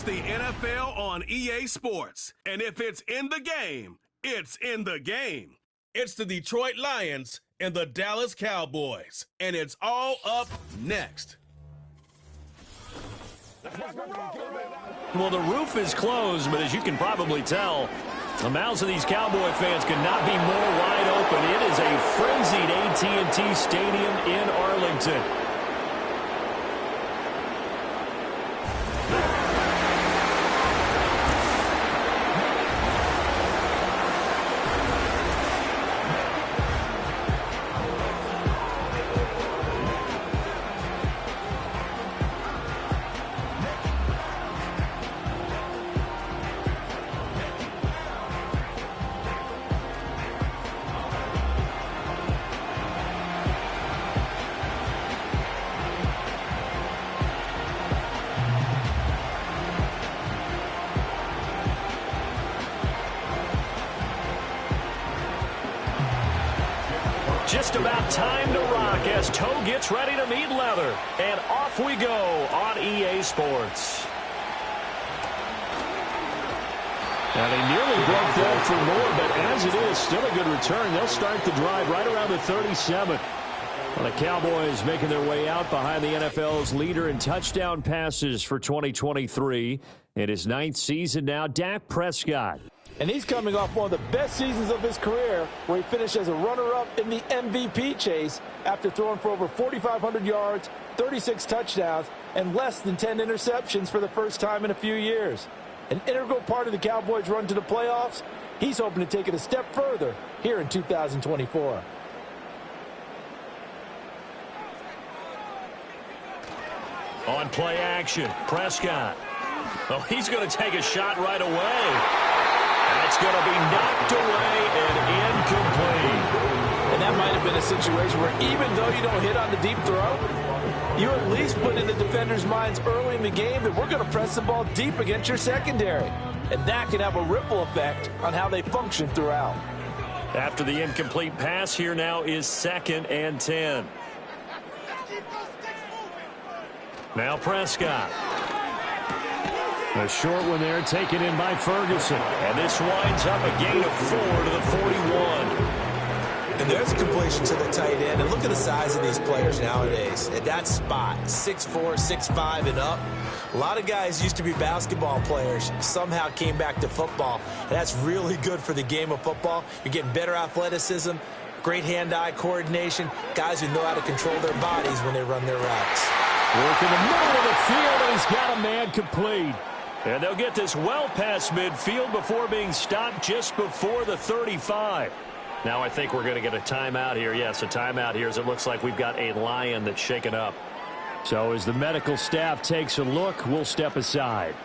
the NFL on EA Sports. And if it's in the game, it's in the game. It's the Detroit Lions and the Dallas Cowboys. And it's all up next. Well, the roof is closed, but as you can probably tell, the mouths of these Cowboy fans could not be more wide open. It is a frenzied AT&T Stadium in Arlington. Just about time to rock as Toe gets ready to meet leather. And off we go on EA Sports. Now, they nearly broke that for more, but as it is, still a good return. They'll start the drive right around the 37. Well, the Cowboys making their way out behind the NFL's leader in touchdown passes for 2023. In his 9th season now, Dak Prescott. And he's coming off one of the best seasons of his career, where he finished as a runner-up in the MVP chase after throwing for over 4,500 yards, 36 touchdowns, and less than 10 interceptions for the first time in a few years. An integral part of the Cowboys' run to the playoffs. He's hoping to take it a step further here in 2024. On play action, Prescott. Oh, he's going to take a shot right away. That's going to be knocked away and incomplete. And that might have been a situation where even though you don't hit on the deep throw, you at least put in the defenders' minds early in the game that we're going to press the ball deep against your secondary. And that can have a ripple effect on how they function throughout. After the incomplete pass, here now is 2nd and 10. Now Prescott. A short one there taken in by Ferguson. And this winds up a gain of 4 to the 41. And there's a completion to the tight end. And look at the size of these players nowadays. At that spot, 6'4", 6'5", and up. A lot of guys used to be basketball players, somehow came back to football. And that's really good for the game of football. You're getting better athleticism, great hand-eye coordination, guys who know how to control their bodies when they run their routes. Work in the middle of the field, and he's got a man complete. And they'll get this well past midfield before being stopped just before the 35. Now I think we're going to get a timeout here. Yes, a timeout here as it looks like we've got a Lion that's shaken up. So as the medical staff takes a look, we'll step aside.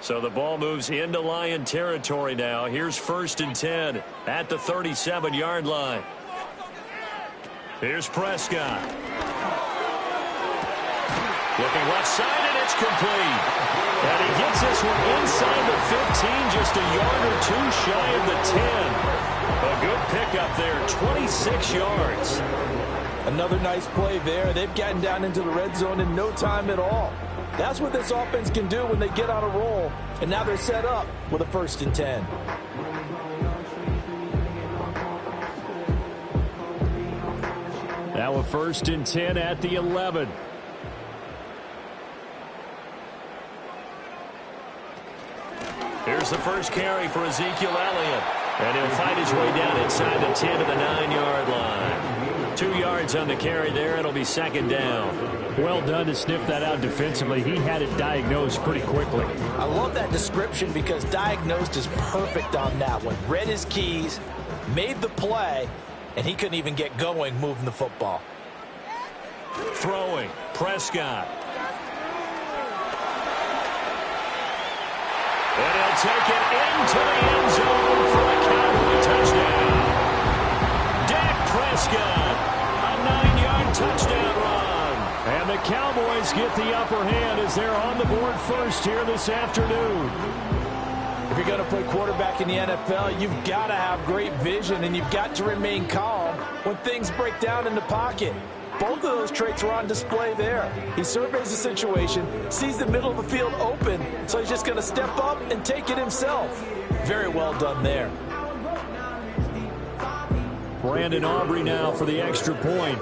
So the ball moves into Lion territory now. Here's 1st and 10 at the 37-yard line. Here's Prescott. Looking left side, and it's complete. And he gets this one inside the 15, just a yard or two shy of the 10. A good pickup there, 26 yards. Another nice play there. They've gotten down into the red zone in no time at all. That's what this offense can do when they get on a roll. And now they're set up with a 1st and 10. Now a 1st and 10 at the 11. Here's the first carry for Ezekiel Elliott. And he'll fight his way down inside the 10 to the 9-yard line. 2 yards on the carry there. It'll be 2nd down. Well done to sniff that out defensively. He had it diagnosed pretty quickly. I love that description because diagnosed is perfect on that one. Read his keys, made the play, and he couldn't even get going moving the football. Throwing, Prescott. And he'll take it into the end zone for a Cowboy touchdown. Dak Prescott, a 9-yard touchdown run. And the Cowboys get the upper hand as they're on the board first here this afternoon. If you're going to play quarterback in the NFL, you've got to have great vision, and you've got to remain calm when things break down in the pocket. Both of those traits were on display there. He surveys the situation, sees the middle of the field open, so he's just going to step up and take it himself. Very well done there. Brandon Aubrey now for the extra point.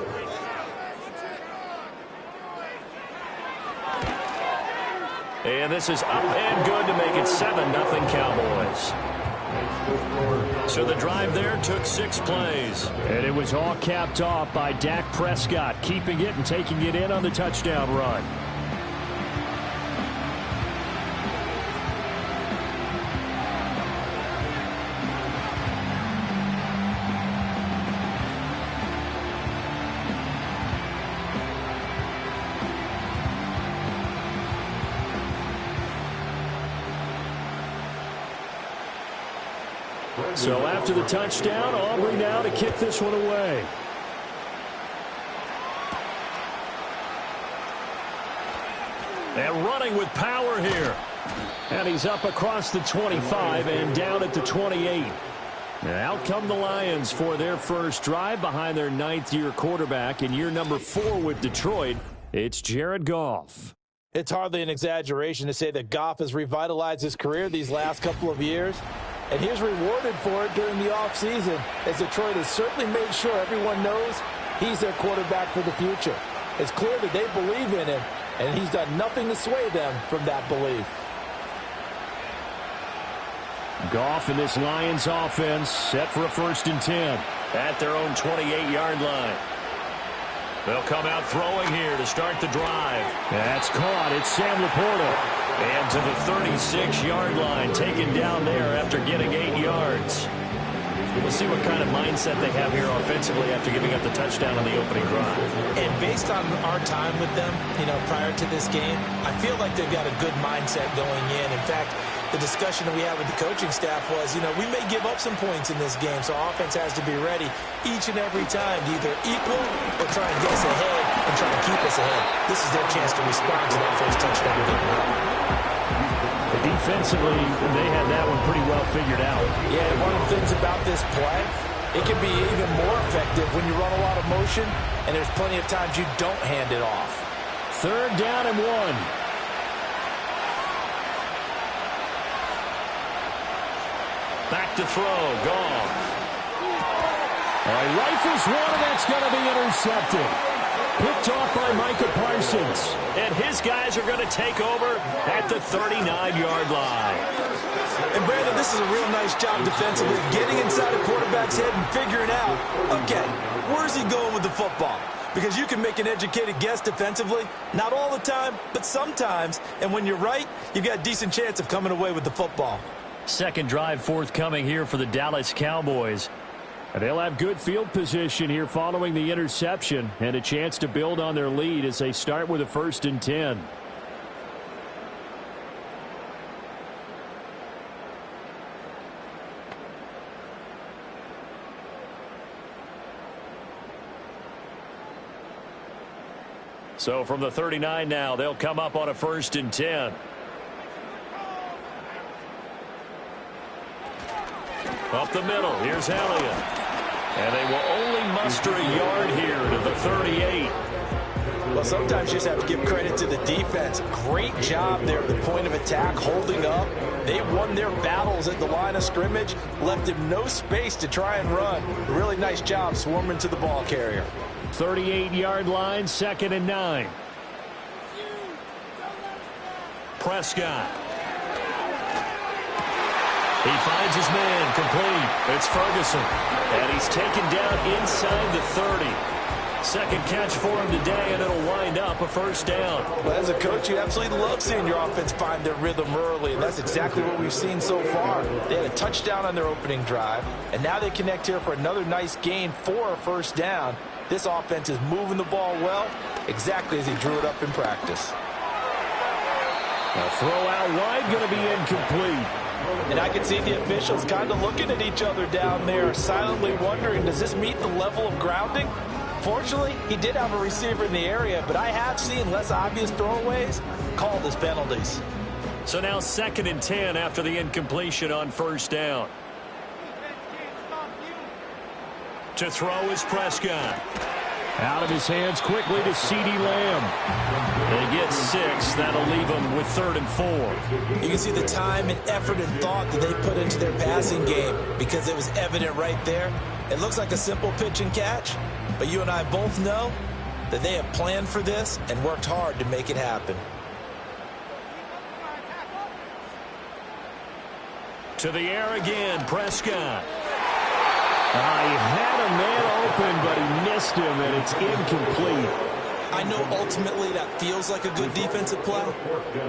And this is up and good to make it 7-0 Cowboys. So the drive there took 6 plays. And it was all capped off by Dak Prescott, keeping it and taking it in on the touchdown run. So after the touchdown, Aubrey now to kick this one away. And running with power here. And he's up across the 25 and down at the 28. Out come the Lions for their first drive behind their 9th-year quarterback in year number 4 with Detroit. It's Jared Goff. It's hardly an exaggeration to say that Goff has revitalized his career these last couple of years. And he's rewarded for it during the offseason, as Detroit has certainly made sure everyone knows he's their quarterback for the future. It's clear that they believe in him, and he's done nothing to sway them from that belief. Goff in this Lions offense set for a 1st and 10 at their own 28-yard line. They'll come out throwing here to start the drive. That's caught. It's Sam Laporta. And to the 36-yard line, taken down there after getting 8 yards. We'll see what kind of mindset they have here offensively after giving up the touchdown on the opening drive. And based on our time with them, prior to this game, I feel like they've got a good mindset going in. In fact, the discussion that we had with the coaching staff was, we may give up some points in this game, so offense has to be ready each and every time to either equal or try and get us ahead and try and keep us ahead. This is their chance to respond to that first touchdown and get it up. Defensively, they had that one pretty well figured out. Yeah, one of the things about this play, it can be even more effective when you run a lot of motion, and there's plenty of times you don't hand it off. 3rd down and 1. Back to throw, Goff. Rifles one, and that's going to be intercepted. Picked off by Micah Parsons. And his guys are going to take over at the 39-yard line. And Brandon, this is a real nice job defensively, getting inside a quarterback's head and figuring out, okay, where's he going with the football? Because you can make an educated guess defensively, not all the time, but sometimes. And when you're right, you've got a decent chance of coming away with the football. Second drive forthcoming here for the Dallas Cowboys. And they'll have good field position here following the interception and a chance to build on their lead as they start with a 1st and 10. So from the 39 now, they'll come up on a 1st and 10. Up the middle, here's Elliott. And they will only muster a yard here to the 38. Well, sometimes you just have to give credit to the defense. Great job there at the point of attack, holding up. They won their battles at the line of scrimmage, left him no space to try and run. Really nice job swarming to the ball carrier. 38-yard line, 2nd and 9. Prescott. He finds his man complete. It's Ferguson. And he's taken down inside the 30. Second catch for him today, and it'll wind up a 1st down. Well, as a coach, you absolutely love seeing your offense find their rhythm early, and that's exactly what we've seen so far. They had a touchdown on their opening drive, and now they connect here for another nice gain for a 1st down. This offense is moving the ball well, exactly as he drew it up in practice. A throw out wide, going to be incomplete. And I can see the officials kind of looking at each other down there, silently wondering, does this meet the level of grounding? Fortunately, he did have a receiver in the area, but I have seen less obvious throwaways called as penalties. So now 2nd and 10 after the incompletion on 1st down. To throw is Prescott. Out of his hands quickly to CeeDee Lamb. They get 6. That'll leave them with 3rd and 4. You can see the time and effort and thought that they put into their passing game because it was evident right there. It looks like a simple pitch and catch, but you and I both know that they have planned for this and worked hard to make it happen. To the air again, Prescott. He had a man open, but he missed him, and it's incomplete. I know ultimately that feels like a good defensive play,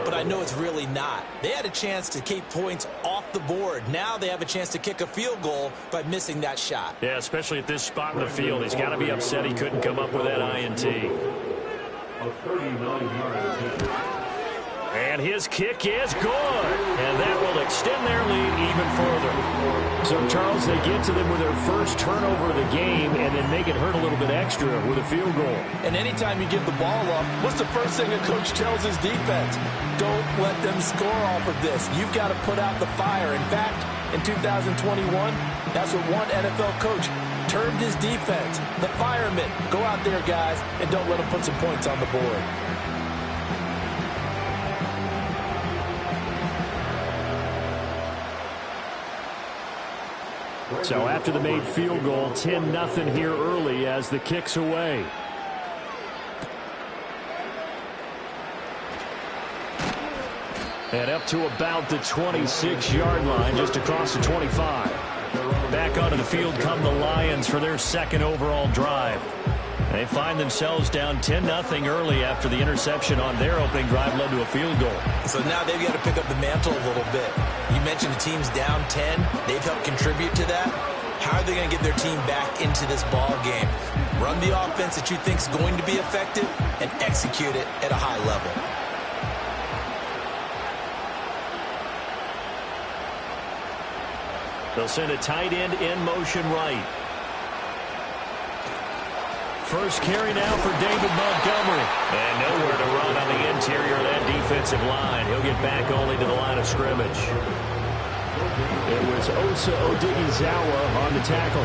but I know it's really not. They had a chance to keep points off the board. Now they have a chance to kick a field goal by missing that shot. Yeah, especially at this spot in the field. He's got to be upset he couldn't come up with that INT. And his kick is good. And that will extend their lead even further. So, Charles, they get to them with their first turnover of the game and then make it hurt a little bit extra with a field goal. And anytime you give the ball up, what's the first thing a coach tells his defense? Don't let them score off of this. You've got to put out the fire. In fact, in 2021, that's what one NFL coach termed his defense. The firemen. Go out there, guys, and don't let them put some points on the board. So after the made field goal, 10-0 here early as the kick's away. And up to about the 26-yard line, just across the 25. Back onto the field come the Lions for their 2nd overall drive. They find themselves down 10-0 early after the interception on their opening drive led to a field goal. So now they've got to pick up the mantle a little bit. You mentioned the team's down 10. They've helped contribute to that. How are they going to get their team back into this ball game? Run the offense that you think is going to be effective and execute it at a high level. They'll send a tight end in motion right. First carry now for David Montgomery. And nowhere to run on the interior of that defensive line. He'll get back only to the line of scrimmage. It was Osa Odighizuwa on the tackle.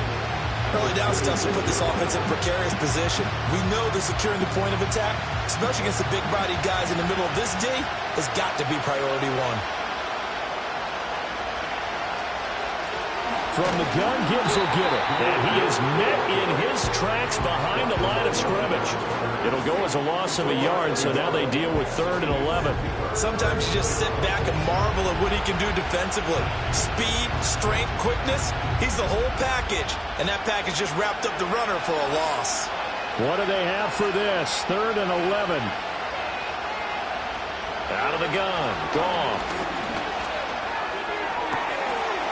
Early down stuff to put this offense in a precarious position. We know that securing the point of attack, especially against the big-bodied guys in the middle of this D, has got to be priority one. From the gun, Gibbs will get it. And he is met in his tracks behind the line of scrimmage. It'll go as a loss of a yard, so now they deal with 3rd and 11. Sometimes you just sit back and marvel at what he can do defensively. Speed, strength, quickness, he's the whole package. And that package just wrapped up the runner for a loss. What do they have for this? 3rd and 11. Out of the gun, Goff.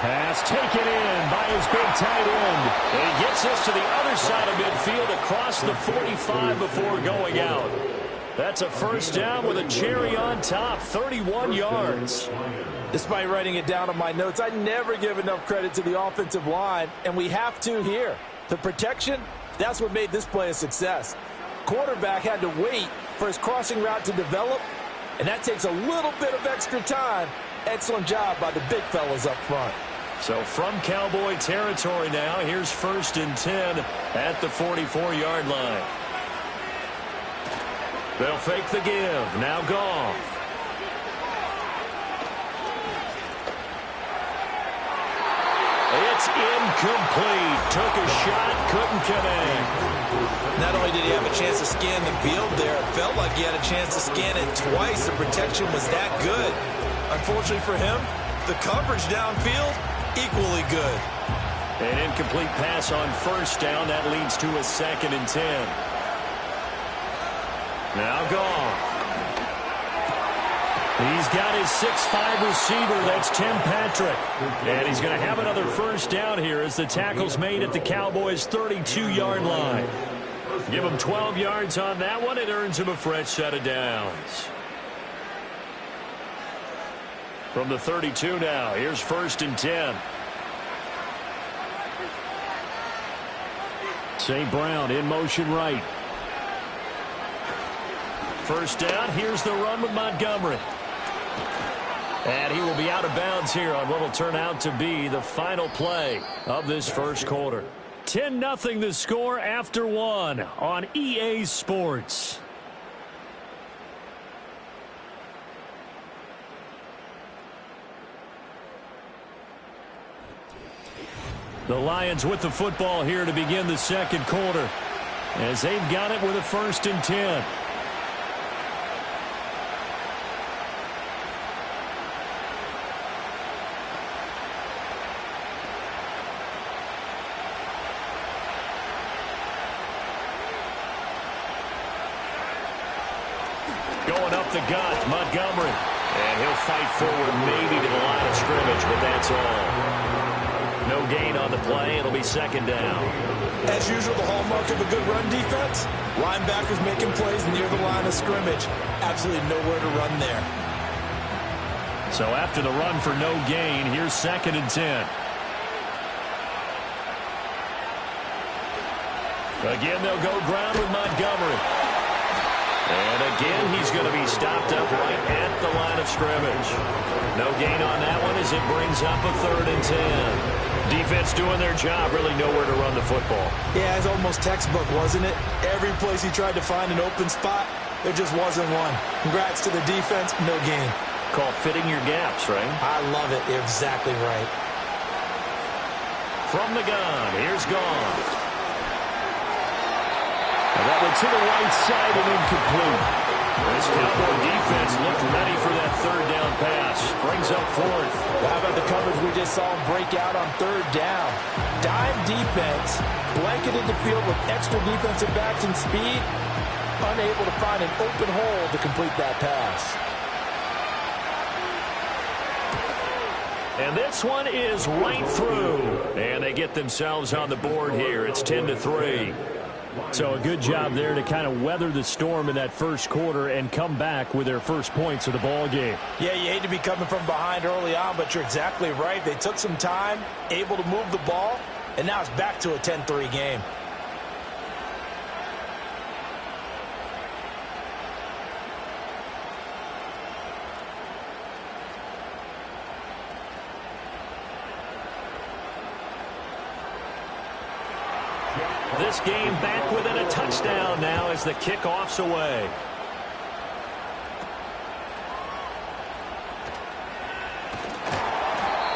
Pass taken in by his big tight end. And he gets us to the other side of midfield across the 45 before going out. That's a first down with a cherry on top, 31 yards. Despite writing it down on my notes, I never give enough credit to the offensive line, and we have to here. The protection, that's what made this play a success. Quarterback had to wait for his crossing route to develop, and that takes a little bit of extra time. Excellent job by the big fellas up front. So from Cowboy territory now, here's 1st and 10 at the 44-yard line. They'll fake the give. Now Goff. It's incomplete. Took a shot, couldn't connect. Not only did he have a chance to scan the field there, it felt like he had a chance to scan it twice. The protection was that good. Unfortunately for him, the coverage downfield, equally good. An incomplete pass on 1st down. That leads to a 2nd and 10. Now Goff. He's got his 6'5 receiver. That's Tim Patrick. And he's going to have another first down here as the tackle's made at the Cowboys' 32-yard line. Give him 12 yards on that one. It earns him a fresh set of downs. From the 32 now, here's 1st and 10. St. Brown in motion right. First down, here's the run with Montgomery. And he will be out of bounds here on what will turn out to be the final play of this first quarter. 10-0 the score after one on EA Sports. The Lions with the football here to begin the second quarter, as they've got it with a 1st and 10. Going up the gut, Montgomery. And he'll fight forward maybe to the line of scrimmage, but that's all. No gain on the play. It'll be 2nd down. As usual, the hallmark of a good run defense, linebackers making plays near the line of scrimmage. Absolutely nowhere to run there. So after the run for no gain, here's 2nd and 10. Again, they'll go ground with Montgomery. And again, he's going to be stopped up right at the line of scrimmage. No gain on that one as it brings up a 3rd and 10. Defense doing their job, really nowhere to run the football. Yeah, it's almost textbook, wasn't it? Every place he tried to find an open spot, there just wasn't one. Congrats to the defense, no gain. Called fitting your gaps, right? I love it. You're exactly right. From the gun, here's Goff. And that went to the right side and incomplete. This Cowboy defense looked ready for that 3rd down pass. Brings up 4th. How about the coverage we just saw him break out on 3rd down? Dime defense, blanketed the field with extra defensive backs and speed, unable to find an open hole to complete that pass. And this one is right through. And they get themselves on the board here. It's 10-3. So a good job there to kind of weather the storm in that first quarter and come back with their first points of the ball game. Yeah, you hate to be coming from behind early on, but you're exactly right. They took some time, able to move the ball, and now it's back to a 10-3 game. This game back within a touchdown now as the kickoff's away.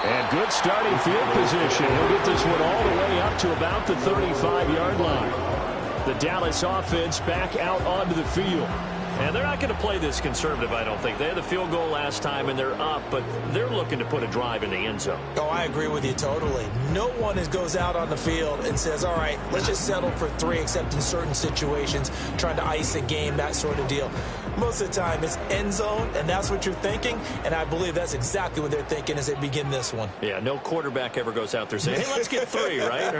And good starting field position. He'll get this one all the way up to about the 35-yard line. The Dallas offense back out onto the field. And they're not going to play this conservative, I don't think. They had the field goal last time, and they're up, but they're looking to put a drive in the end zone. Oh, I agree with you totally. No one goes out on the field and says, all right, let's just settle for 3, except in certain situations, trying to ice a game, that sort of deal. Most of the time, it's end zone, and that's what you're thinking, and I believe that's exactly what they're thinking as they begin this one. Yeah, no quarterback ever goes out there saying, hey, let's get 3, right?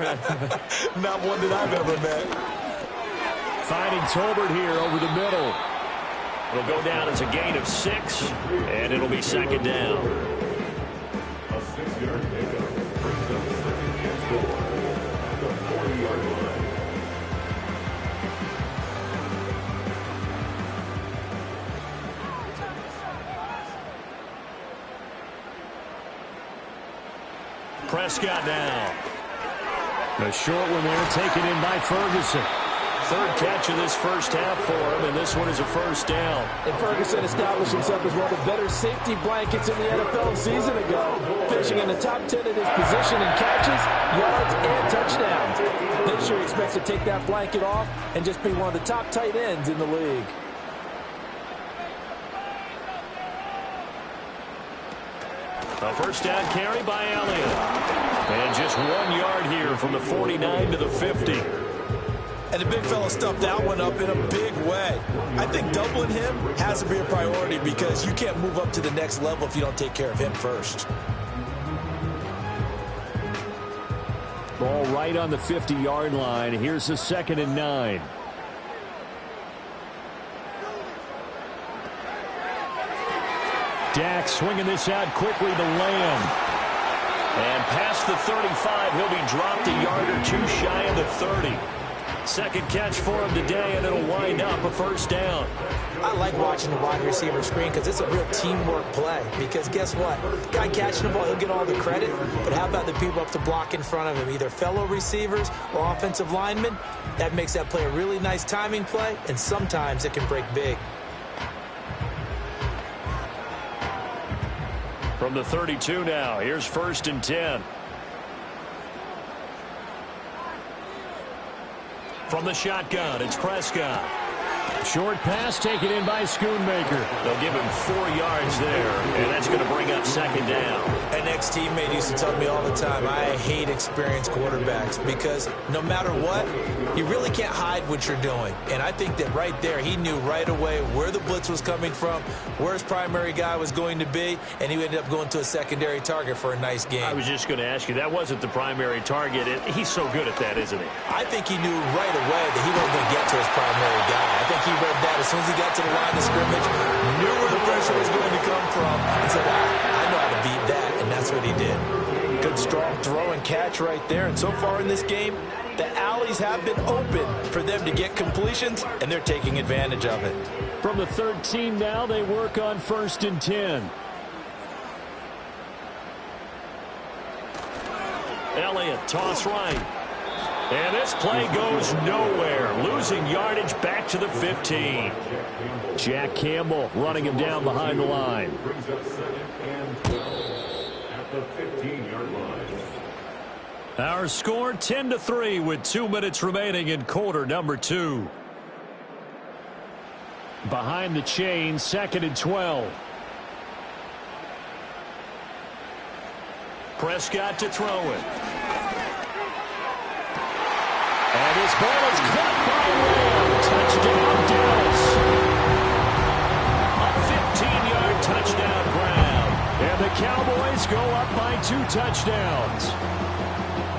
Not one that I've ever met. Finding Tolbert here over the middle. It'll go down as a gain of 6, and it'll be 2nd down. A 6-yard pickup brings up 2nd and 4 at the 40-yard line. Prescott now. A short one there taken in by Ferguson. 3rd catch of this first half for him, and this one is a 1st down. And Ferguson established himself as one of the better safety blankets in the NFL a season ago, finishing in the top 10 at his position in catches, yards, and touchdowns. This year he expects to take that blanket off and just be one of the top tight ends in the league. A 1st down carry by Elliott. And just 1 yard here from the 49 to the 50. And the big fella stuffed that one up in a big way. I think doubling him has to be a priority because you can't move up to the next level if you don't take care of him first. Ball right on the 50-yard line. Here's a 2nd and 9. Dak swinging this out quickly to Lamb. And past the 35, he'll be dropped a yard or 2 shy of the 30. Second catch for him today, and it'll wind up a first down. I like watching the wide receiver screen because it's a real teamwork play. Because guess what? The guy catching the ball, he'll get all the credit. But how about the people up to block in front of him, either fellow receivers or offensive linemen? That makes that play a really nice timing play, and sometimes it can break big. From the 32 now, here's 1st and 10. From the shotgun, it's Prescott. Short pass taken in by Schoonmaker. They'll give him 4 yards there, and that's going to bring up 2nd down. An ex-teammate used to tell me all the time, I hate experienced quarterbacks because no matter what, you really can't hide what you're doing. And I think that right there, he knew right away where the blitz was coming from, where his primary guy was going to be, and he ended up going to a secondary target for a nice game. I was just going to ask you, that wasn't the primary target. He's so good at that, isn't he? I think he knew right away that he wasn't going to get to his primary guy. I think he read that as soon as he got to the line of scrimmage, knew where the pressure was going to come from, and said, I know how to beat that, and that's what he did. Good strong throw and catch right there. And so far in this game, the alleys have been open for them to get completions, and they're taking advantage of it. From the 13 now, they work on 1st and 10. Elliott, toss right. And this play goes nowhere. Losing yardage back to the 15. Jack Campbell running him down behind the line. Brings up 2nd and 12 at the 15-yard line. Our score 10-3 with 2 minutes remaining in quarter number 2. Behind the chain, 2nd and 12. Prescott to throw it. And this ball is caught by Lamb. Touchdown, Dallas. A 15-yard touchdown grab. And the Cowboys go up by 2 touchdowns.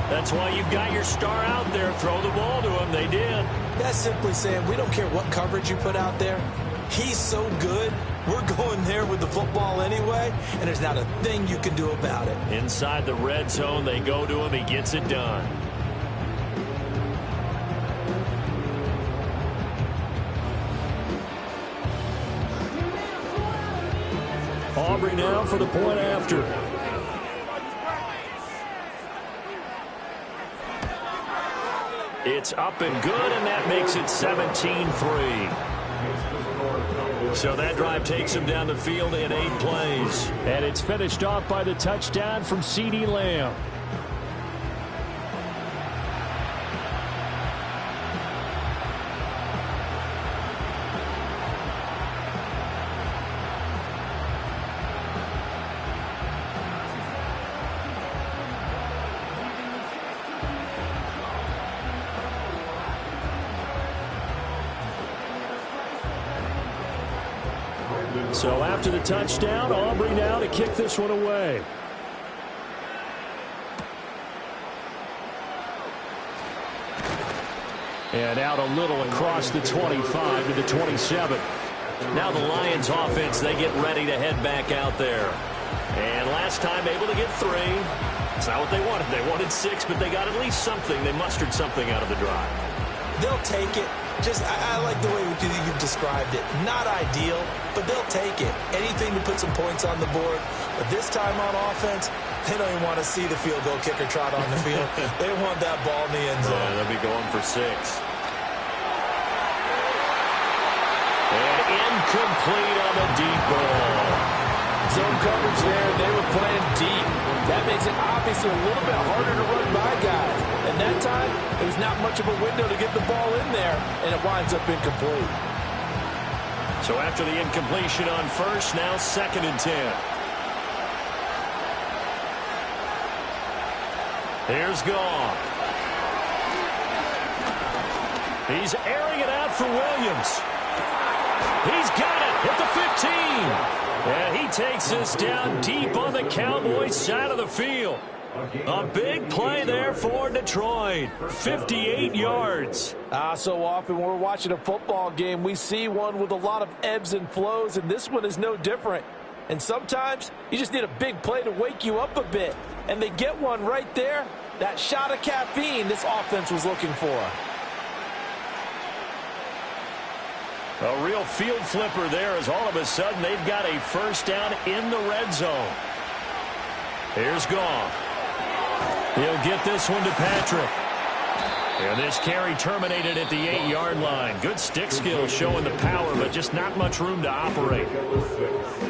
That's why you've got your star out there. Throw the ball to him. They did. That's simply saying we don't care what coverage you put out there. He's so good. We're going there with the football anyway, and there's not a thing you can do about it. Inside the red zone, they go to him. He gets it done. Aubrey now for the point after. It's up and good, and that makes it 17-3. So that drive takes him down the field in 8 plays. And it's finished off by the touchdown from CeeDee Lamb. So after the touchdown, Aubrey now to kick this one away. And out a little across the 25 to the 27. Now the Lions offense, they get ready to head back out there. And last time able to get 3. It's not what they wanted. They wanted 6, but they got at least something. They mustered something out of the drive. They'll take it. I like the way you've described it. Not ideal, but they'll take it. Anything to put some points on the board. But this time on offense, they don't even want to see the field goal kicker trot on the field. They want that ball in the end zone. Yeah, they'll be going for 6. And incomplete on the deep ball. Zone coverage there. They were playing deep. That makes it obviously a little bit harder to run by guys. And that time, there's not much of a window to get the ball in there, and it winds up incomplete. So after the incompletion on first, now 2nd and 10. Here's Goff. He's airing it out for Williams. He's got it at the 15. And he takes us down deep on the Cowboys side of the field. A big play there for Detroit. 58 yards. So often when we're watching a football game, we see one with a lot of ebbs and flows, and this one is no different. And sometimes you just need a big play to wake you up a bit. And they get one right there. That shot of caffeine this offense was looking for. A real field flipper there as all of a sudden they've got a first down in the red zone. Here's Goff. He'll get this one to Patrick. And this carry terminated at the 8-yard line. Good stick skills showing the power, but just not much room to operate.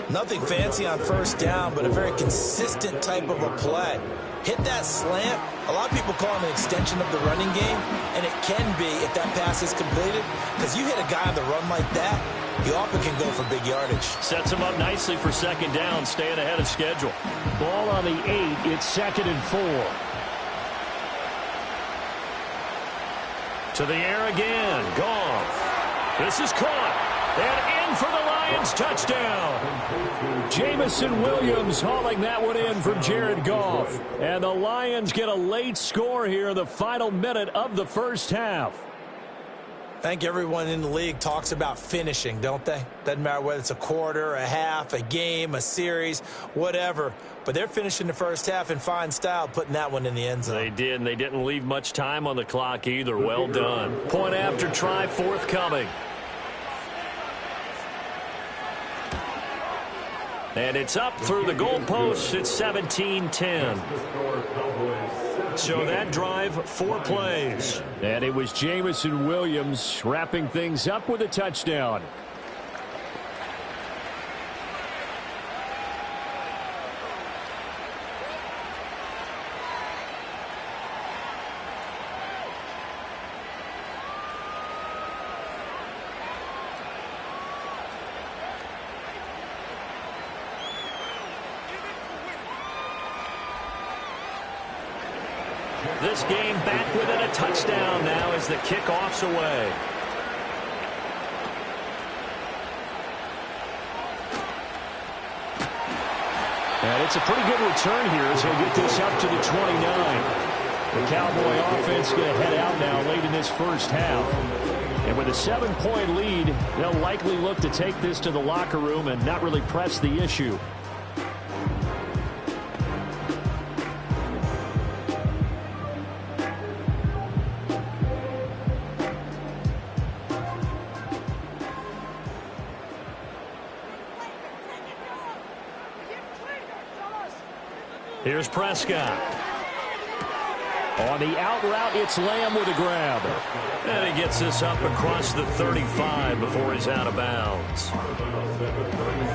Nothing fancy on first down, but a very consistent type of a play. Hit that slant. A lot of people call it an extension of the running game, and it can be if that pass is completed, because you hit a guy on the run like that, you often can go for big yardage. Sets him up nicely for second down, staying ahead of schedule. Ball on the 8. It's 2nd and 4. To the air again. Goff. This is caught. And in for the Lions. Touchdown. Jamison Williams hauling that one in from Jared Goff. And the Lions get a late score here in the final minute of the first half. I think everyone in the league talks about finishing, don't they? Doesn't matter whether it's a quarter, a half, a game, a series, whatever. But they're finishing the first half in fine style, putting that one in the end zone. They did, and they didn't leave much time on the clock either. Well done. Point after try forthcoming. And it's up through the goalposts. It's 17-10. So that drive, 4 plays. And it was Jamison Williams wrapping things up with a touchdown. This game back within a touchdown now as the kickoff's away. And it's a pretty good return here as he'll get this up to the 29. The Cowboy offense going to head out now late in this first half. And with a 7-point lead, they'll likely look to take this to the locker room and not really press the issue. Here's Prescott. On the out route, it's Lamb with a grab. And he gets this up across the 35 before he's out of bounds.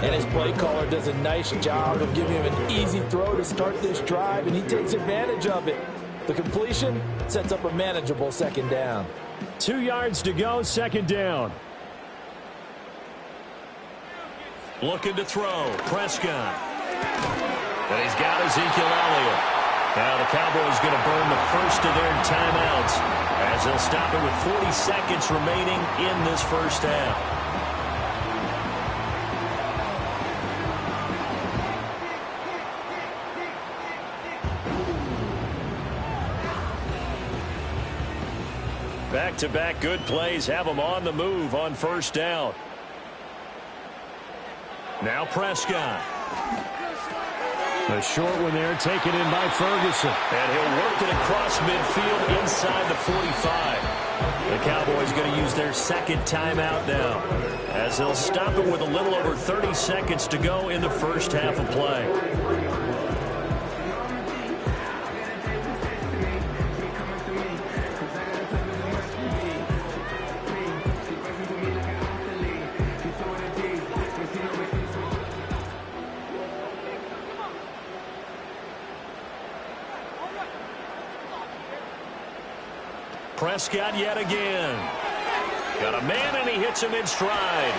And his play caller does a nice job of giving him an easy throw to start this drive, and he takes advantage of it. The completion sets up a manageable second down. 2 yards to go, second down. Looking to throw. Prescott. And he's got Ezekiel Elliott. Now the Cowboys going to burn the first of their timeouts as they'll stop it with 40 seconds remaining in this first half. Back-to-back good plays have them on the move on first down. Now Prescott. A short one there, taken in by Ferguson. And he'll work it across midfield inside the 45. The Cowboys going to use their second timeout now as they'll stop it with a little over 30 seconds to go in the first half of play. Prescott yet again. Got a man, and he hits him in stride.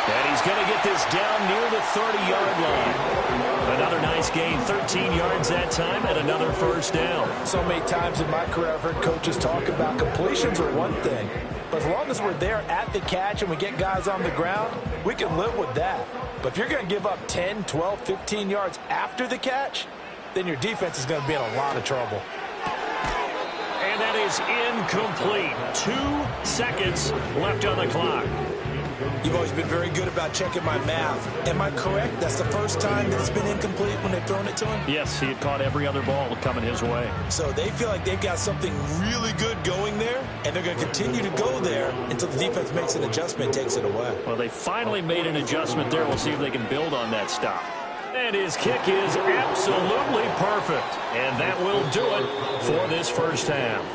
And he's going to get this down near the 30-yard line. Another nice gain, 13 yards that time, and another first down. So many times in my career I've heard coaches talk about completions are one thing, but as long as we're there at the catch and we get guys on the ground, we can live with that. But if you're going to give up 10, 12, 15 yards after the catch, then your defense is going to be in a lot of trouble. And that is incomplete. 2 seconds left on the clock. You've always been very good about checking my math. Am I correct? That's the first time that it's been incomplete when they've thrown it to him? Yes, he had caught every other ball coming his way. So they feel like they've got something really good going there, and they're going to continue to go there until the defense makes an adjustment and takes it away. Well, they finally made an adjustment there. We'll see if they can build on that stop. And his kick is absolutely perfect. And that will do it for this first half.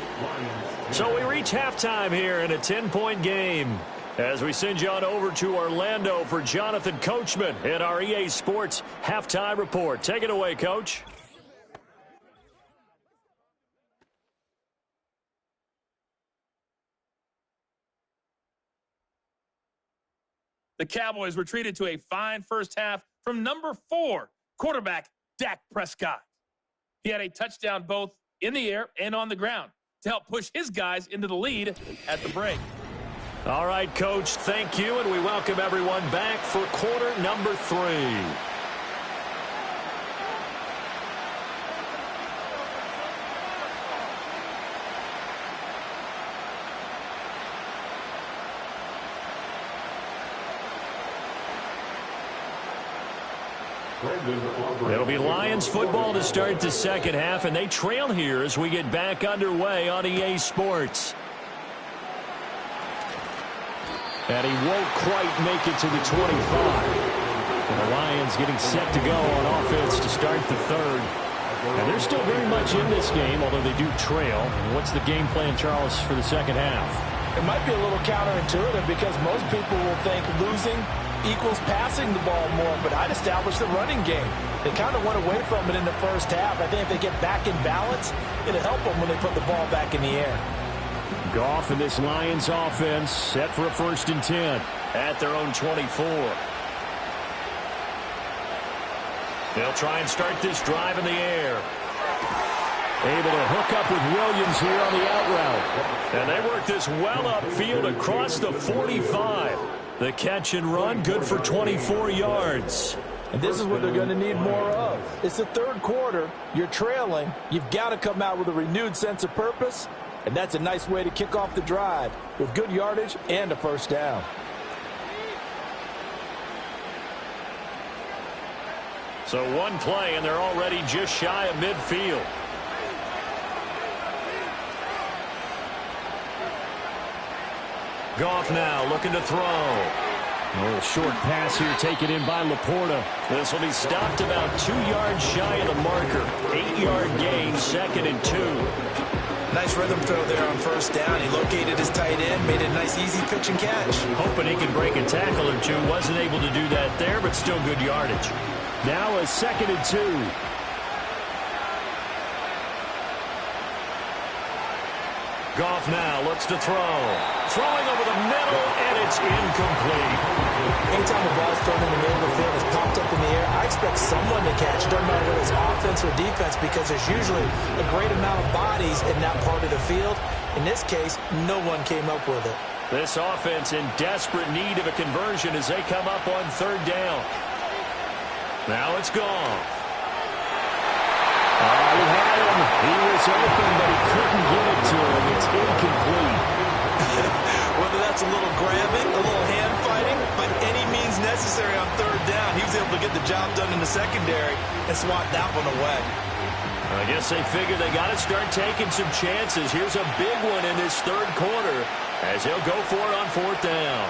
So we reach halftime here in a 10-point game as we send you on over to Orlando for Jonathan Coachman in our EA Sports Halftime Report. Take it away, Coach. The Cowboys retreated to a fine first half from number 4, quarterback Dak Prescott. He had a touchdown both in the air and on the ground to help push his guys into the lead at the break. All right, Coach, thank you, and we welcome everyone back for quarter number 3. It'll be Lions football to start the second half, and they trail here as we get back underway on EA Sports. And he won't quite make it to the 25. And the Lions getting set to go on offense to start the third. And they're still very much in this game, although they do trail. What's the game plan, Charles, for the second half? It might be a little counterintuitive because most people will think losing equals passing the ball more, but I'd establish the running game. They kind of went away from it in the first half. I think if they get back in balance, it'll help them when they put the ball back in the air. Goff and this Lions offense set for a 1st and 10 at their own 24. They'll try and start this drive in the air. Able to hook up with Williams here on the out route. And they work this well upfield across the 45. The catch and run, good for 24 yards. And this is what they're going to need more of. It's the third quarter. You're trailing. You've got to come out with a renewed sense of purpose. And that's a nice way to kick off the drive with good yardage and a first down. So one play, and they're already just shy of midfield. Goff now looking to throw. A little short pass here taken in by Laporta. This will be stopped about 2 yards shy of the marker. 8-yard gain, 2nd and 2. Nice rhythm throw there on first down. He located his tight end, made a nice easy pitch and catch. Hoping he could break a tackle or two. Wasn't able to do that there, but still good yardage. Now a 2nd and 2. Goff now looks to throw. Throwing over the middle, and it's incomplete. Anytime the ball's thrown in the middle of the field, it's popped up in the air, I expect someone to catch. It doesn't matter whether it's offense or defense because there's usually a great amount of bodies in that part of the field. In this case, no one came up with it. This offense in desperate need of a conversion as they come up on 3rd down. Now it's gone. He had him. He was open, but he couldn't get it to him. It's incomplete. Whether that's a little grabbing, a little hand fighting, but any means necessary on 3rd down, he was able to get the job done in the secondary and swat that one away. I guess they figure they got to start taking some chances. Here's a big one in this 3rd quarter as he'll go for it on 4th down.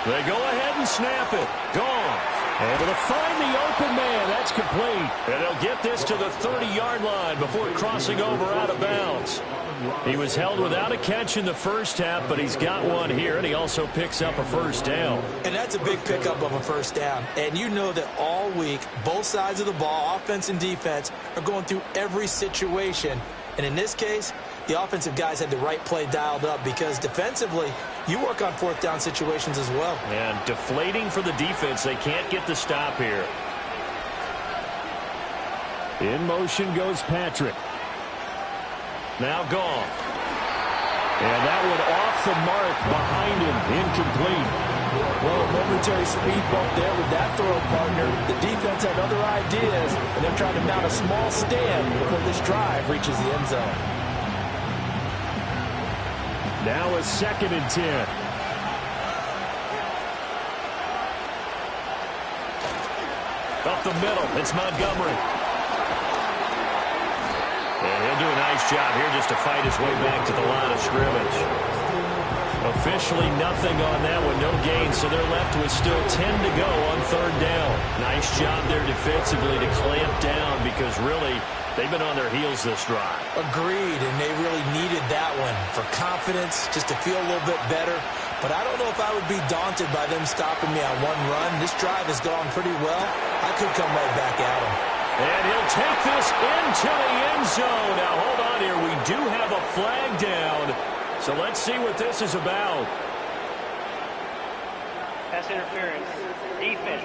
They go ahead and snap it. Gone. Able to find the open man. That's complete. And they'll get this to the 30-yard line before crossing over out of bounds. He was held without a catch in the first half, but he's got one here, and he also picks up a first down. And that's a big pickup of a first down. And you know that all week, both sides of the ball, offense and defense, are going through every situation. And in this case, the offensive guys had the right play dialed up because defensively, you work on 4th down situations as well. And deflating for the defense. They can't get the stop here. In motion goes Patrick. Now gone. And that one off the mark behind him. Incomplete. Well, a momentary speed bump there with that throw partner. The defense had other ideas, and they're trying to mount a small stand before this drive reaches the end zone. Now a 2nd and 10. Up the middle, it's Montgomery. And he'll do a nice job here just to fight his way back to the line of scrimmage. Officially nothing on that one, no gain, so they're left with still 10 to go on third down. Nice job there defensively to clamp down because really they've been on their heels this drive. Agreed, and they really needed that one for confidence, just to feel a little bit better. But I don't know if I would be daunted by them stopping me on one run. This drive has gone pretty well. I could come right back at them. And he'll take this into the end zone. Now, hold on here. We do have a flag down. So let's see what this is about. Pass interference. Defense.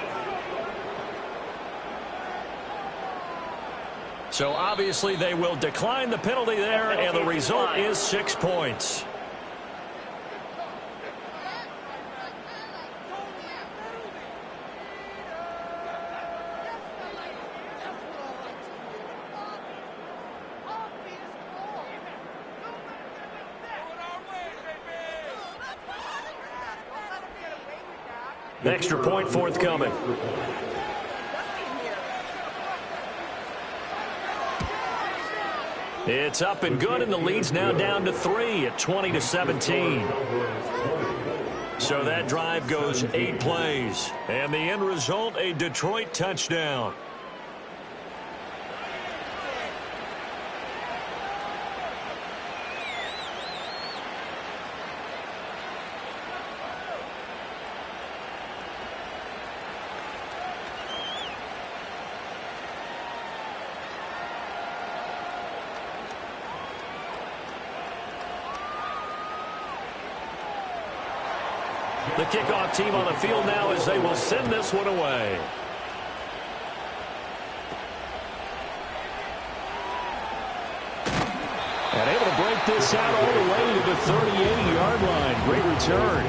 So obviously they will decline the penalty there, and the result is 6 points. Extra point forthcoming. It's up and good, and the lead's now down to 3 at 20-17. So that drive goes 8 plays, and the end result, a Detroit touchdown. The kickoff team on the field now as they will send this one away. And able to break this out all the way to the 38-yard line. Great return.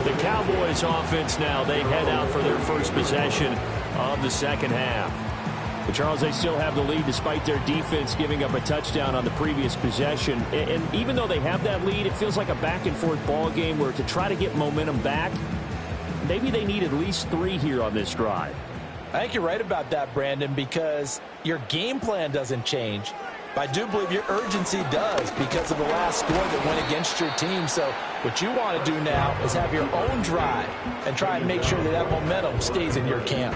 The Cowboys offense now, they head out for their first possession of the second half. But Charles, they still have the lead despite their defense giving up a touchdown on the previous possession. And even though they have that lead, it feels like a back-and-forth ball game where to try to get momentum back, maybe they need at least 3 here on this drive. I think you're right about that, Brandon, because your game plan doesn't change. But I do believe your urgency does because of the last score that went against your team. So what you want to do now is have your own drive and try and make sure that that momentum stays in your camp.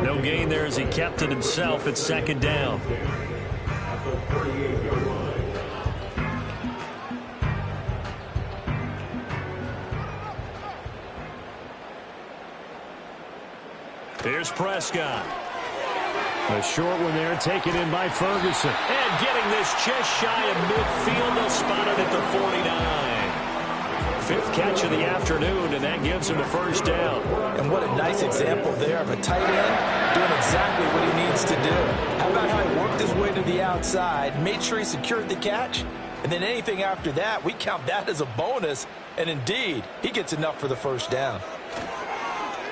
No gain there as he kept it himself at second down. Here's Prescott. A short one there, taken in by Ferguson. And getting this just shy of midfield. They'll spot it at the 49. 5th catch of the afternoon, and that gives him a first down. And what a nice example there of a tight end doing exactly what he needs to do. How about how he worked his way to the outside, made sure he secured the catch, and then anything after that, we count that as a bonus. And indeed, he gets enough for the first down.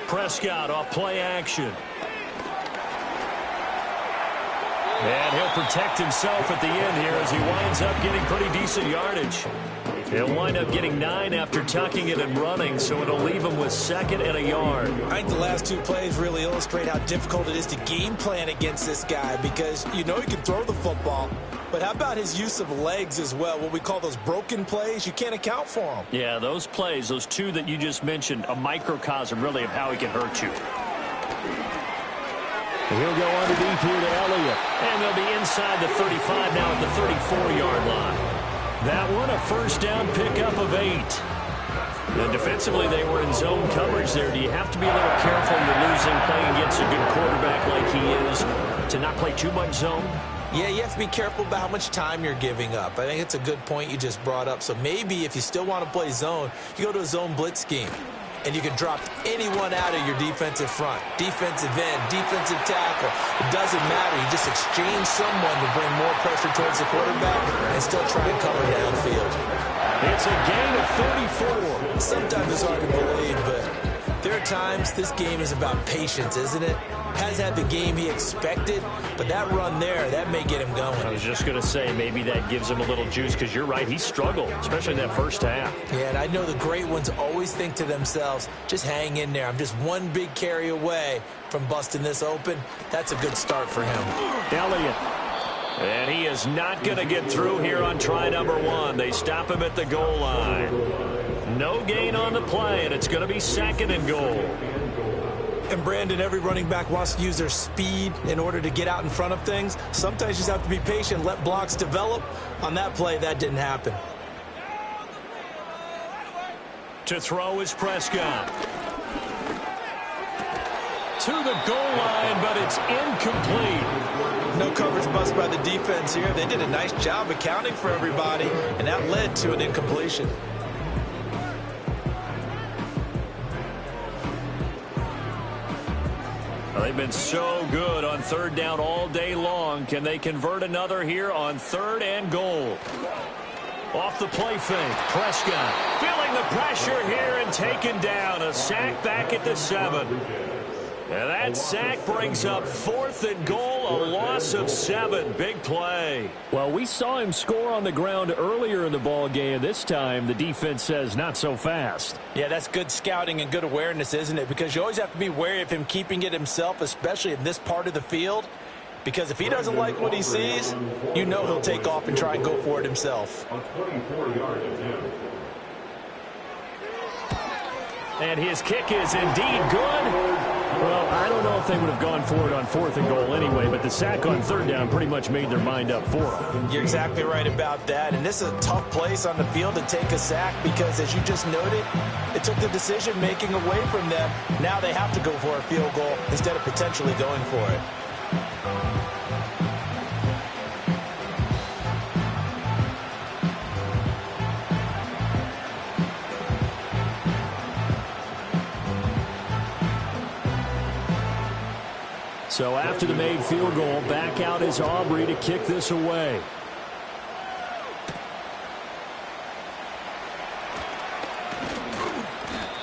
Prescott off play action. And he'll protect himself at the end here as he winds up getting pretty decent yardage. He'll wind up getting 9 after tucking it and running, so it'll leave him with 2nd and a yard. I think the last 2 plays really illustrate how difficult it is to game plan against this guy because you know he can throw the football, but how about his use of legs as well? What we call those broken plays, you can't account for them. Yeah, those plays, those 2 that you just mentioned, a microcosm really of how he can hurt you. He'll go underneath here to Elliott. And they'll be inside the 35 now at the 34-yard line. That one, a first down pickup of 8. And defensively, they were in zone coverage there. Do you have to be a little careful when you're losing, playing against a good quarterback like he is, to not play too much zone? Yeah, you have to be careful about how much time you're giving up. I think it's a good point you just brought up. So maybe if you still want to play zone, you go to a zone blitz scheme. And you can drop anyone out of your defensive front. Defensive end, defensive tackle. It doesn't matter. You just exchange someone to bring more pressure towards the quarterback and still try and cover downfield. It's a gain of 34. Sometimes it's hard to believe, but there are of times, this game is about patience, isn't it? Has had the game he expected, but that run there, that may get him going. I was just going to say, maybe that gives him a little juice, because you're right, he struggled, especially in that first half. Yeah, and I know the great ones always think to themselves, just hang in there. I'm just one big carry away from busting this open. That's a good start for him. Elliott. And he is not going to get through here on try number 1. They stop him at the goal line. No gain on the play, and it's going to be 2nd and goal. And Brandon, every running back wants to use their speed in order to get out in front of things. Sometimes you just have to be patient, let blocks develop. On that play, that didn't happen. To throw is Prescott. To the goal line, but it's incomplete. No coverage bust by the defense here. They did a nice job accounting for everybody, and that led to an incompletion. Well, they've been so good on 3rd down all day long. Can they convert another here on 3rd and goal? Off the play fake, Prescott feeling the pressure here and taken down. A sack back at the 7. And that sack brings up 4th and goal, a loss of 7. Big play. Well, we saw him score on the ground earlier in the ball game. This time, the defense says not so fast. Yeah, that's good scouting and good awareness, isn't it? Because you always have to be wary of him keeping it himself, especially in this part of the field. Because if he doesn't like what he sees, you know he'll take off and try and go for it himself. And his kick is indeed good. Well, I don't know if they would have gone for it on 4th and goal anyway, but the sack on 3rd down pretty much made their mind up for them. You're exactly right about that. And this is a tough place on the field to take a sack because, as you just noted, it took the decision-making away from them. Now they have to go for a field goal instead of potentially going for it. So after the made field goal, back out is Aubrey to kick this away.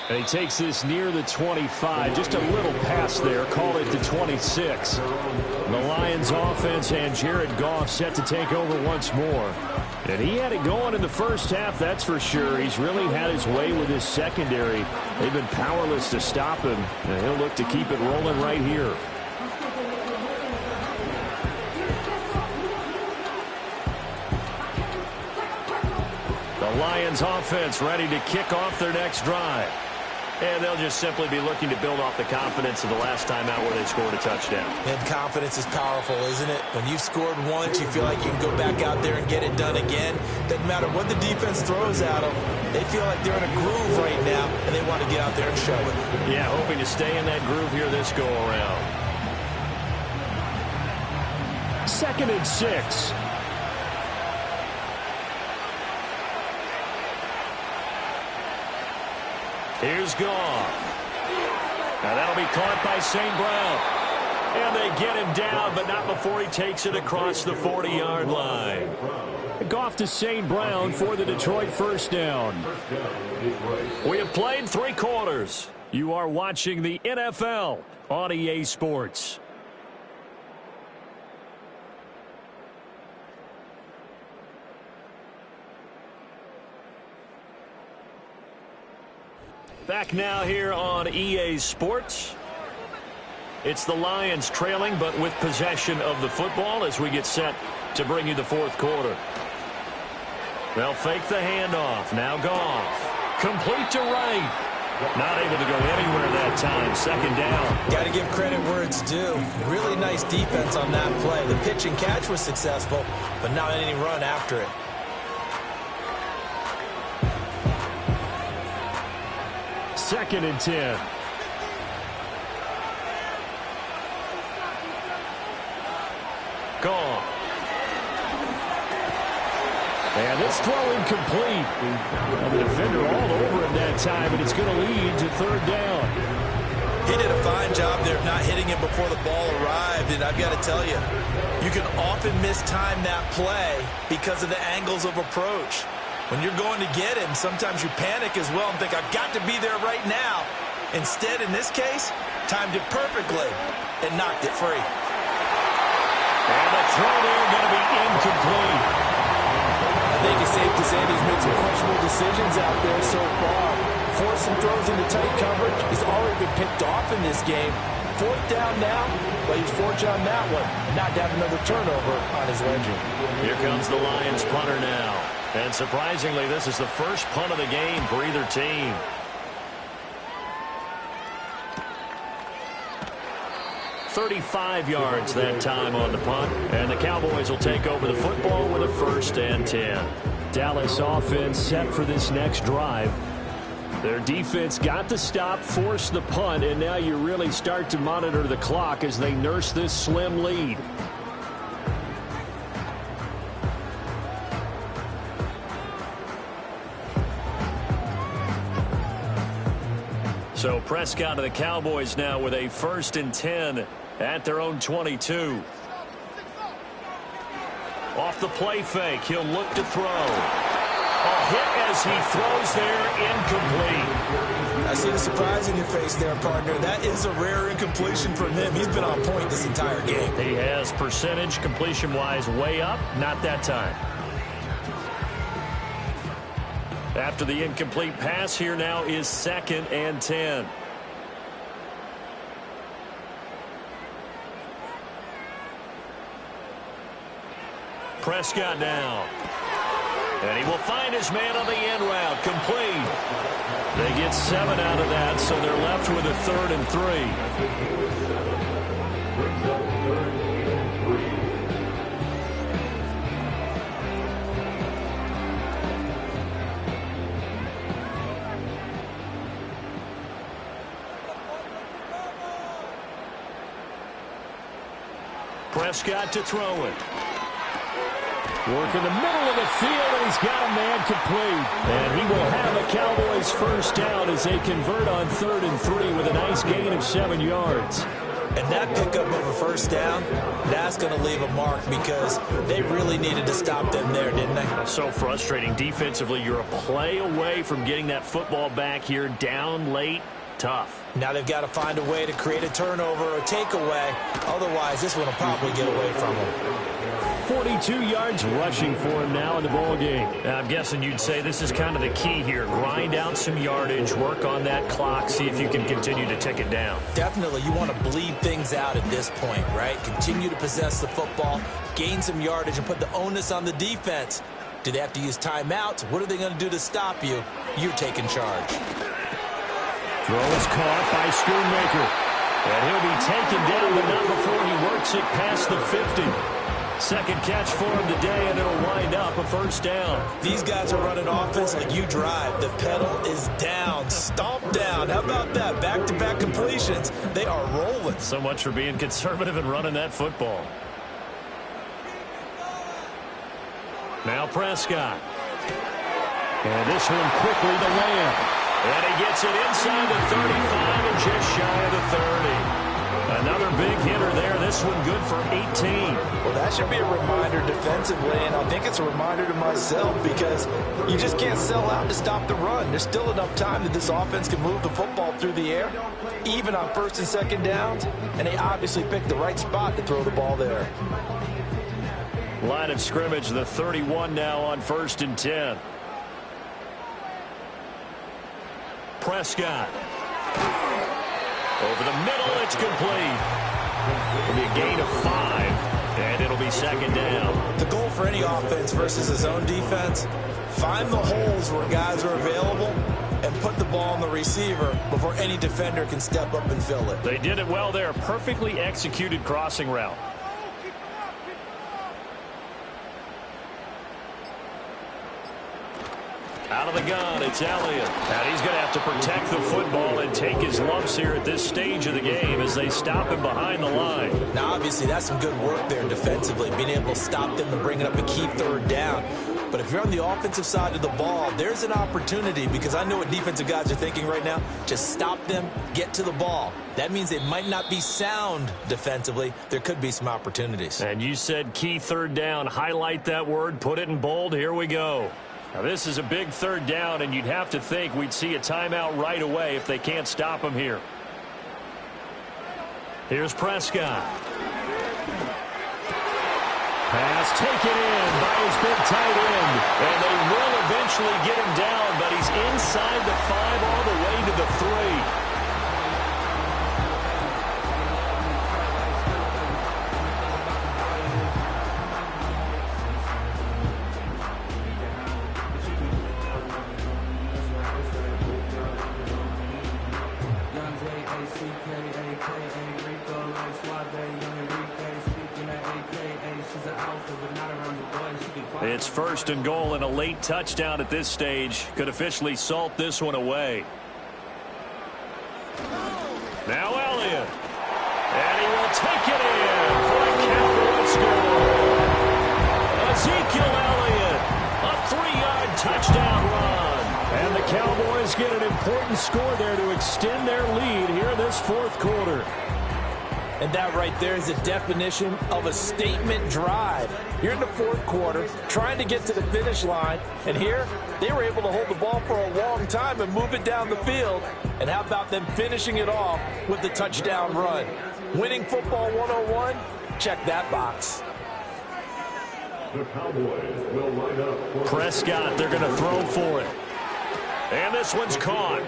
And he takes this near the 25. Just a little pass there. Call it to 26. The Lions offense and Jared Goff set to take over once more. And he had it going in the first half, that's for sure. He's really had his way with his secondary. They've been powerless to stop him. And he'll look to keep it rolling right here. The Lions offense ready to kick off their next drive. And they'll just simply be looking to build off the confidence of the last time out where they scored a touchdown. And confidence is powerful, isn't it? When you've scored once, you feel like you can go back out there and get it done again. Doesn't matter what the defense throws at them. They feel like they're in a groove right now, and they want to get out there and show it. Yeah, hoping to stay in that groove here this go-around. 2nd and 6. Here's Goff. Now that'll be caught by St. Brown. And they get him down, but not before he takes it across the 40-yard line. Goff to St. Brown for the Detroit first down. We have played 3 quarters. You are watching the NFL on EA Sports. Back now here on EA Sports. It's the Lions trailing, but with possession of the football as we get set to bring you the 4th quarter. They'll fake the handoff. Now Goff. Complete to right. Not able to go anywhere that time. 2nd down. Got to give credit where it's due. Really nice defense on that play. The pitch and catch was successful, but not any run after it. 2nd and 10. Goff. And this throw incomplete. And the defender all over him that time, and it's going to lead to 3rd down. He did a fine job there of not hitting him before the ball arrived, and I've got to tell you, you can often mistime that play because of the angles of approach. When you're going to get him, sometimes you panic as well and think, I've got to be there right now. Instead, in this case, timed it perfectly and knocked it free. And the throw there going to be incomplete. I think it's safe to say he's made some questionable decisions out there so far. Forced some throws into tight coverage. He's already been picked off in this game. 4th down now, but he's fortunate on that one. Not to have another turnover on his ledger. Here comes the Lions punter now. And surprisingly, this is the first punt of the game for either team. "35 yards that time on the punt, and the Cowboys will take over the football with a 1st and 10. Dallas offense set for this next drive. Their defense got the stop, forced the punt, and now you really start to monitor the clock as they nurse this slim lead. So Prescott of the Cowboys now with a 1st and 10 at their own 22. Off the play fake, he'll look to throw. A hit as he throws there, incomplete. I see the surprise in your face there, partner. That is a rare incompletion from him. He's been on point this entire game. He has percentage completion-wise way up, not that time. After the incomplete pass, here now is 2nd and 10. Prescott now. And he will find his man on the end route, complete. They get 7 out of that, so they're left with a 3rd and 3. Prescott to throw it. Work in the middle of the field, and he's got a man complete. And he will have a Cowboys 1st down as they convert on 3rd and 3 with a nice gain of 7 yards. And that pickup of a 1st down, that's going to leave a mark because they really needed to stop them there, didn't they? So frustrating. Defensively, you're a play away from getting that football back here, down late. Tough. Now they've got to find a way to create a turnover or a takeaway. Otherwise, this one will probably get away from them. 42 yards rushing for him now in the ball game. I'm guessing you'd say this is kind of the key here. Grind out some yardage, work on that clock, see if you can continue to tick it down. Definitely, you want to bleed things out at this point, right? Continue to possess the football, gain some yardage, and put the onus on the defense. Do they have to use timeouts? What are they going to do to stop you? You're taking charge. Throw is caught by Schoonmaker. And he'll be taken down, but not before he works it past the 50. Second catch for him today, and it'll wind up a 1st down. These guys are running offense like you drive. The pedal is down, stomp down. How about that? Back-to-back completions. They are rolling. So much for being conservative and running that football. Now Prescott. And this one quickly to Lamb. And he gets it inside the 35 and just shy of the 30. Another big hitter there. This one good for 18. Well, that should be a reminder defensively, and I think it's a reminder to myself because you just can't sell out to stop the run. There's still enough time that this offense can move the football through the air, even on 1st and 2nd downs, and they obviously picked the right spot to throw the ball there. Line of scrimmage, the 31 now on 1st and 10. Prescott. Over the middle, it's complete. It'll be a gain of 5, and it'll be 2nd down. The goal for any offense versus his own defense, find the holes where guys are available and put the ball on the receiver before any defender can step up and fill it. They did it well there. Perfectly executed crossing route. Out of the gun, it's Elliott. And he's going to have to protect the football and take his lumps here at this stage of the game as they stop him behind the line. Now, obviously, that's some good work there defensively, being able to stop them and bring up a key 3rd down. But if you're on the offensive side of the ball, there's an opportunity because I know what defensive guys are thinking right now. Just stop them, get to the ball. That means they might not be sound defensively. There could be some opportunities. And you said key 3rd down. Highlight that word, put it in bold. Here we go. Now this is a big third down, and you'd have to think we'd see a timeout right away if they can't stop him here. Here's Prescott. Pass taken in by his big tight end. And they will eventually get him down, but he's inside the 5 all the way to the 3. It's first and goal, and a late touchdown at this stage could officially salt this one away. Now Elliott. And he will take it in for a Cowboys score. Ezekiel Elliott, a 3-yard touchdown run. And the Cowboys get an important score there to extend their lead here in this fourth quarter. And that right there is a definition of a statement drive. You're in the fourth quarter, trying to get to the finish line, and here they were able to hold the ball for a long time and move it down the field. And how about them finishing it off with the touchdown run? Winning football 101? Check that box. The Cowboys will line up for Prescott, they're going to throw for it. And this one's caught.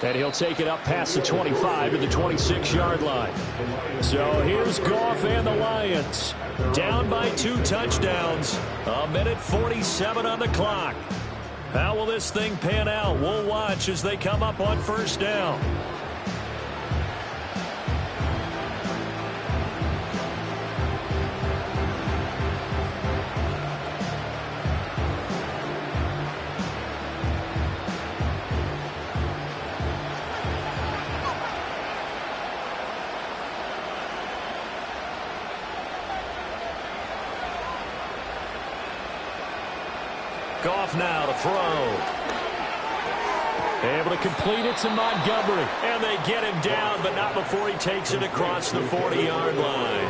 And he'll take it up past the 25 to the 26-yard line. So here's Goff and the Lions. Down by 2 touchdowns. 1:47 on the clock. How will this thing pan out? We'll watch as they come up on first down. Goff now to throw. Able to complete it to Montgomery. And they get him down, but not before he takes it across the 40-yard line.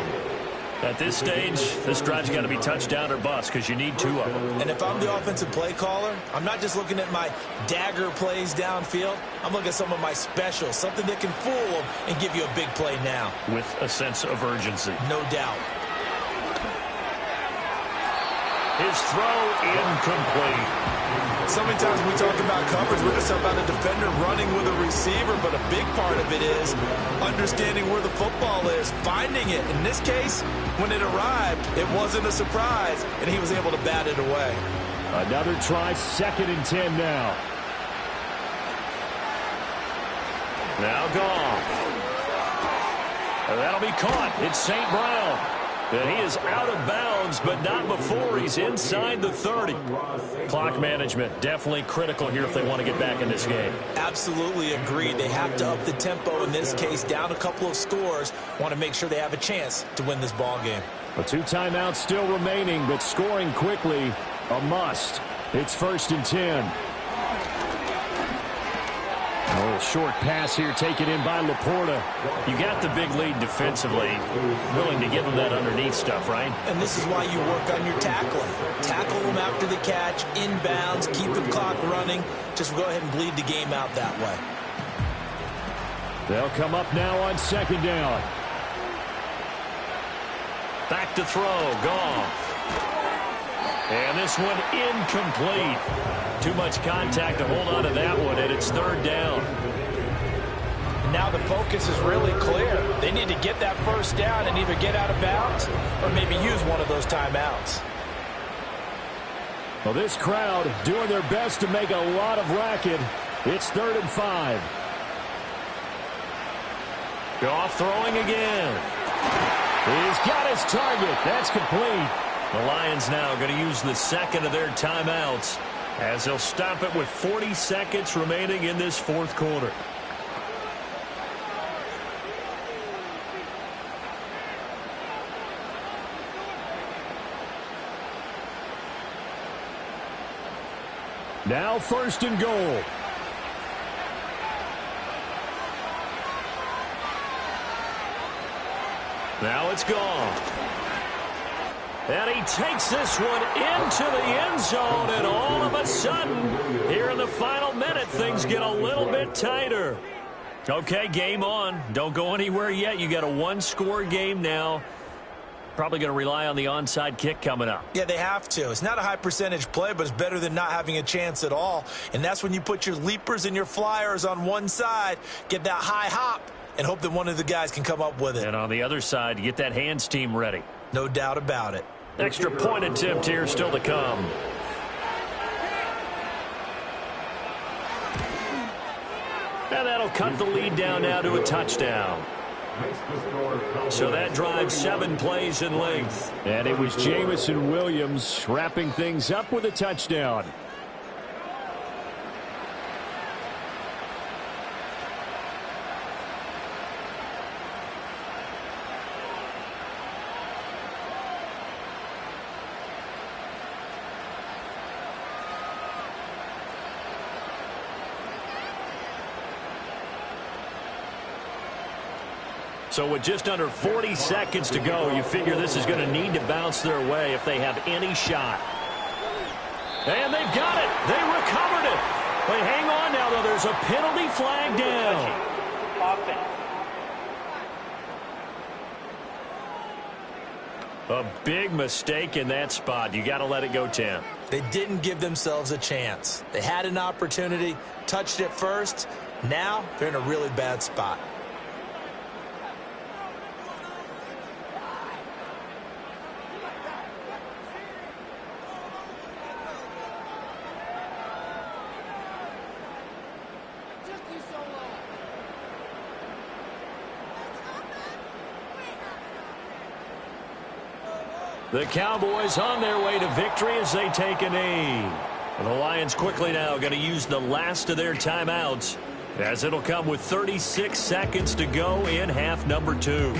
At this stage, this drive's got to be touchdown or bust because you need 2 of them. And if I'm the offensive play caller, I'm not just looking at my dagger plays downfield. I'm looking at some of my specials, something that can fool them and give you a big play now. With a sense of urgency. No doubt. His throw incomplete. So many times when we talk about coverage, we're just talking about a defender running with a receiver, but a big part of it is understanding where the football is, finding it. In this case, when it arrived, it wasn't a surprise, and he was able to bat it away. Another try, 2nd and 10 now. Now Goff. And that'll be caught. It's St. Brown. And he is out of bounds, but not before he's inside the 30. Clock management definitely critical here if they want to get back in this game. Absolutely agreed. They have to up the tempo in this case, down a couple of scores. Want to make sure they have a chance to win this ball game. 2 timeouts still remaining, but scoring quickly, a must. It's 1st and 10. A little short pass here taken in by Laporta. You got the big lead defensively. Willing to give them that underneath stuff, right? And this is why you work on your tackling. Tackle them after the catch, inbounds, keep the clock running. Just go ahead and bleed the game out that way. They'll come up now on 2nd down. Back to throw. Goff. And this one incomplete. Too much contact to hold on to that one, and it's third down. And now the focus is really clear. They need to get that first down and either get out of bounds or maybe use one of those timeouts. Well, this crowd doing their best to make a lot of racket. It's 3rd and 5. Goff throwing again. He's got his target. That's complete. The Lions now going to use the second of their timeouts as they'll stop it with 40 seconds remaining in this fourth quarter. Now 1st and goal. Now it's gone. And he takes this one into the end zone, and all of a sudden, here in the final minute, things get a little bit tighter. Okay, game on. Don't go anywhere yet. You got a one-score game now. Probably going to rely on the onside kick coming up. Yeah, they have to. It's not a high percentage play, but it's better than not having a chance at all. And that's when you put your leapers and your flyers on one side, get that high hop, and hope that one of the guys can come up with it. And on the other side, get that hands team ready. No doubt about it. Extra point attempt here still to come. And that'll cut the lead down now to a touchdown. So that drives 7 plays in length. And it was Jamison Williams wrapping things up with a touchdown. So with just under 40 seconds to go, you figure this is going to need to bounce their way if they have any shot. And they've got it. They recovered it. But hang on now, though. There's a penalty flag down. A big mistake in that spot. You got to let it go 10. They didn't give themselves a chance. They had an opportunity, touched it first. Now they're in a really bad spot. The Cowboys on their way to victory as they take a knee. And the Lions quickly now going to use the last of their timeouts as it'll come with 36 seconds to go in half number 2.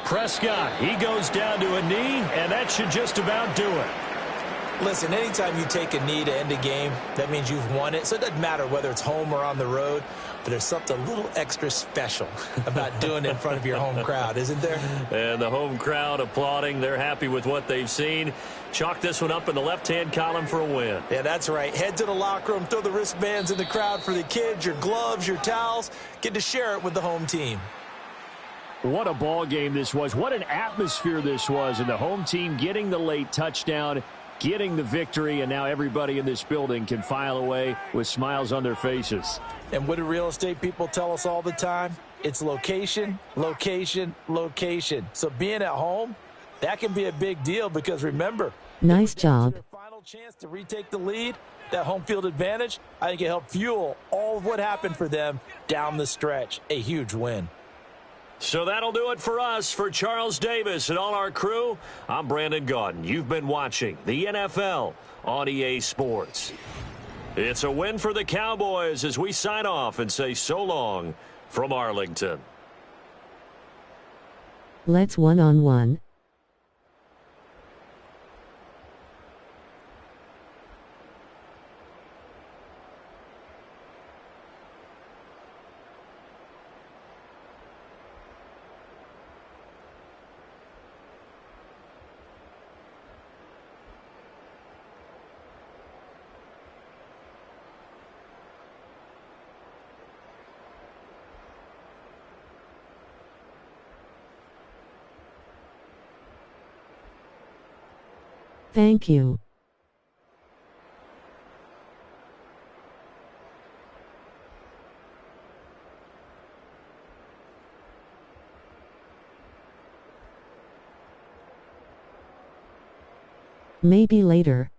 Prescott, he goes down to a knee, and that should just about do it. Listen, anytime you take a knee to end a game, that means you've won it. So it doesn't matter whether it's home or on the road, but there's something a little extra special about doing it in front of your home crowd, isn't there? And the home crowd applauding. They're happy with what they've seen. Chalk this one up in the left-hand column for a win. Yeah, that's right. Head to the locker room, throw the wristbands in the crowd for the kids, your gloves, your towels. Get to share it with the home team. What a ball game this was. What an atmosphere this was. And the home team getting the late touchdown, getting the victory, and now everybody in this building can file away with smiles on their faces. And what do real estate people tell us all the time? It's location, location, location. So being at home, that can be a big deal because remember, nice job. Their final chance to retake the lead, that home field advantage, I think it helped fuel all of what happened for them down the stretch. A huge win. So that'll do it for us. For Charles Davis and all our crew, I'm Brandon Gaudin. You've been watching the NFL on EA Sports. It's a win for the Cowboys as we sign off and say so long from Arlington. Let's one-on-one. Thank you. Maybe later.